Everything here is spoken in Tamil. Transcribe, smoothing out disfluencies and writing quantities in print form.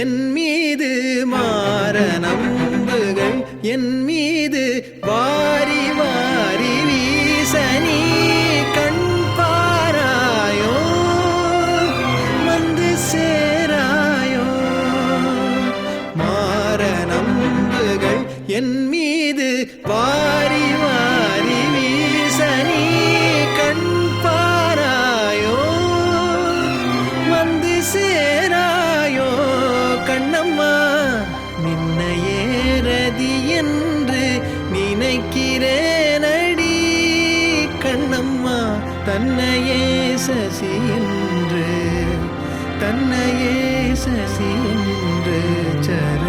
என் மீது மாற நம்புகள் என் மீது வாரி வாரி வீச நீ கண் பாராயோ வந்து சேராயோ மாற நம்புகள் என் மீது வாரி வாரி வீச நீ கண் பாராயோ வந்து சேராயோ கண்ணம்மா நின்னையேறதி என்று நினைக்கிறேனடி கண்ணம்மா தன்னையே சசி என்று தன்னையே சசி என்று சர